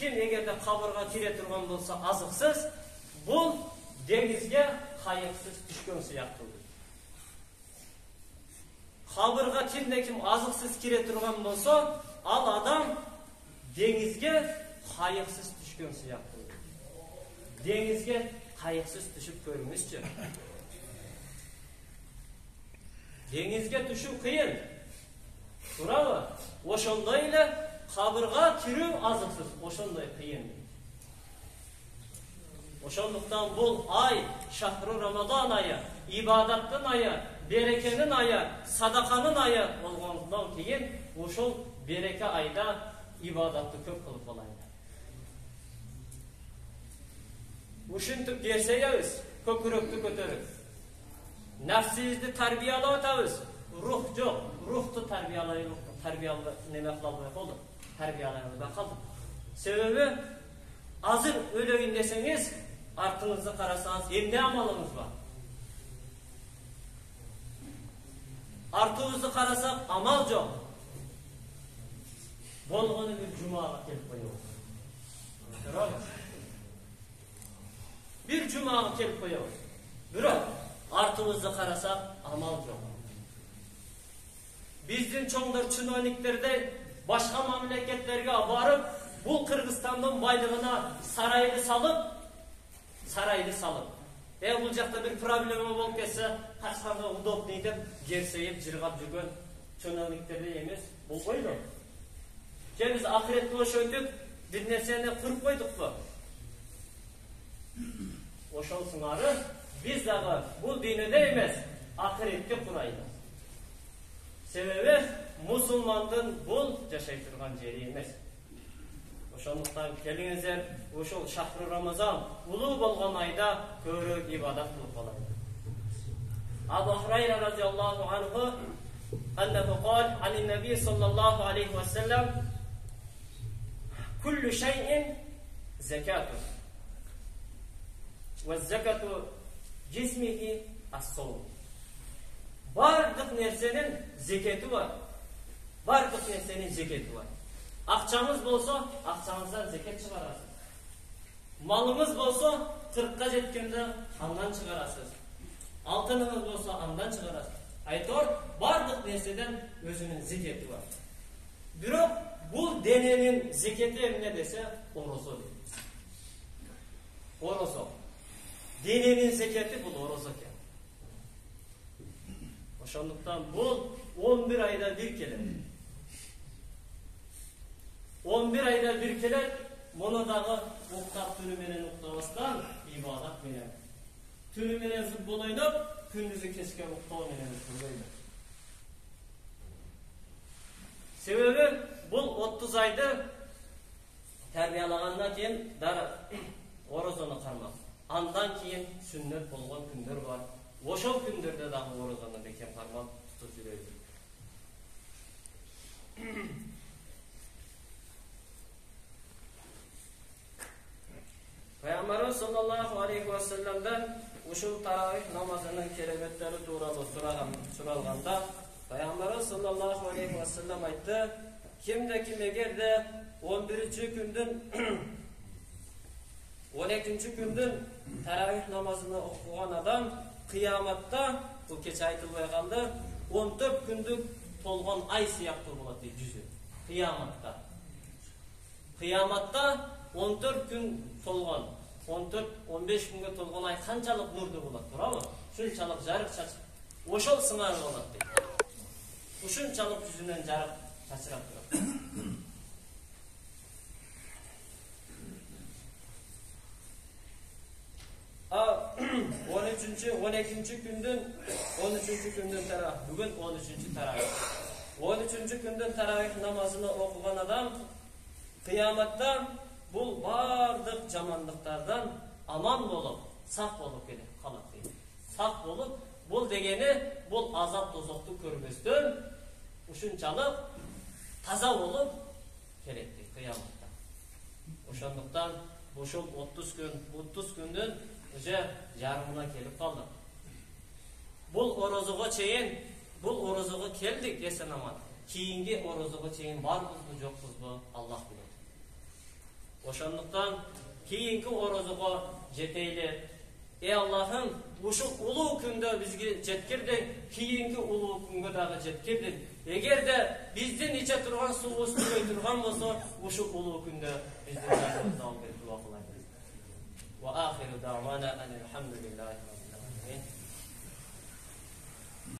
Kim эгерде кабырга кире турган болсо азыксыз, бул деңизге кайыксыз түшкөн сыяктуу. Кабырга кимде-ким азыксыз кире турган болсо, ал адам деңизге кайыксыз түшкөн сыяктуу. Деңизге кайыксыз түшүп көрүңүзчү. Деңизге түшүү кыйын. Туурабы? Ошондой эле кабырга кирүү азыксыз, ошондой кыйын. Ошондуктан бул ай, шахру Рамадан айы, ибадаттын айы, берекенин айы, садаканын айы болгондон кийин ошол береке айда ибадатты көп кылып алайлы. Ушинтип керсейебиз, көкүрөктү көтөрүп. Нәфсибизди тарбиялап атабыз. Рух жок, рухту тарбиялай неме кыла албай калдык. Тарбиялай албай калдык. Себеби азыр өлөйүн десеңиз, артыңызды карасаңыз, эмне амалыңыз бар? Артыбызды карасак, амал жок. Болгону бир жумага келип коебуз. Bir cuma kelip koyuyoruz. Bırak, artımızda karasak amal yok. Bizden çoğunlar çinonikleri başka memleketlerine varıp, bu Kırgızistan'ın baylığına saraylı salıp, bulacakta bir problemi bol kesse, kaçkanda udobni edip, gerseyip, cırgap жүрген çinonikleri yemiz, bu koydu. Biz ahiretli hoş öydük, bir nerseni kırıp koyduk bu. Ошол сыңары биз дагы бул дүйнөдө эмес, ахиретте курайлы. Себеби мусулмандын бул жашай турган жери эмес. Ошондуктан келиңиздер, ошол шахру Рамазан улуу болгон айда көбүрөөк ибадат кылып алайлы. Абу Хурайра радиаллаху анху аннаху кал ани наби саллаллаху алейхи ва саллям куллу шайин закату. وَالزَّكَةُ جِسْمِهِ الصَّوْمُ. Bardıq nersenin zeketi var. Bardıq nersenin zeketi var. Akçamız bolsa, akçamızdan zeket çıkarasınız. Malımız bolsa, 40'a jetkende andan çıkarasınız. Altınımız bolsa, andan çıkarasınız. Aytor, bardıq nerseden özünün zeketi var. Bирок, bu denenin zeketi emne dese, orozo deyil. Orozo. Denenin zeketi bu orozo ekan. Ошондуктан бул 11 айда бир келет. 11 айда бир келет. Муну дагы уктап түнү менен уктабастан ибадат менен. Түнү менен футбол ойноп, күндүзү кечке уктоо менен уктайбыз. Себеби бул 30 айды тарбиялагандан кийин дары орозону кармак. Andan keyin sünnet bolgan күндөр бар. Ошол күндөрдө дагы орозону бекем кармап тутуп жүрөбүз. Peygamberimiz sallallahu aleyhi ve sellem'den uşul taravih namazının keremetleri tuğralı suralganda Peygamberimiz sallallahu aleyhi ve sellem aytты, kimde kim eger de 11-ci gündün 12-ci gündün taravih namazını okugan adam kıyamatta, bu keç aytılbay kaldı, 14 gündük tolgan ay siyaktır болады жүзü. Kıyamatta 14 gün tolgan, 14-15 günge tolgan ay kançalık nurdu болады, bravo? Şunçalık жарык çaçıp, oşol sыңarı болады. Ушунчалык жүзүнөн жарык чачырап турат. 12-ci gündün taravih. Bugün 13-cü taravih. 13-cü gündün taravih namazını okugan adam kıyamatta bu bardık jamanlıklardan aman bolup, saf bolup kalat deydi. Saf bolup, bul degeni bul azap tozoktu körmöstөн uşunçalık taza bolup kerekti kıyamatta. Ошондуктан ошол 30 gündün жарымына келип калдык. Бул орозого чейин, бул орозого келдик эсен аман. Кийинки орозого чейин барбызбы, жокпузбу, Аллах билет. Ошондуктан кийинки орозого жетейли. Ey Allah'ım, uşu ulu күндө bizge жеткирдиң, кийинки ulu күнгө дагы жеткирдиң. Эгер де биздин иче турган суубуз түгөй турган болсо, ушу ulu күндө биздин жаныбызды алып берип дуа кылайбыз. Ва ахиру дa'wana anil hamdulillahi rabbil alamin.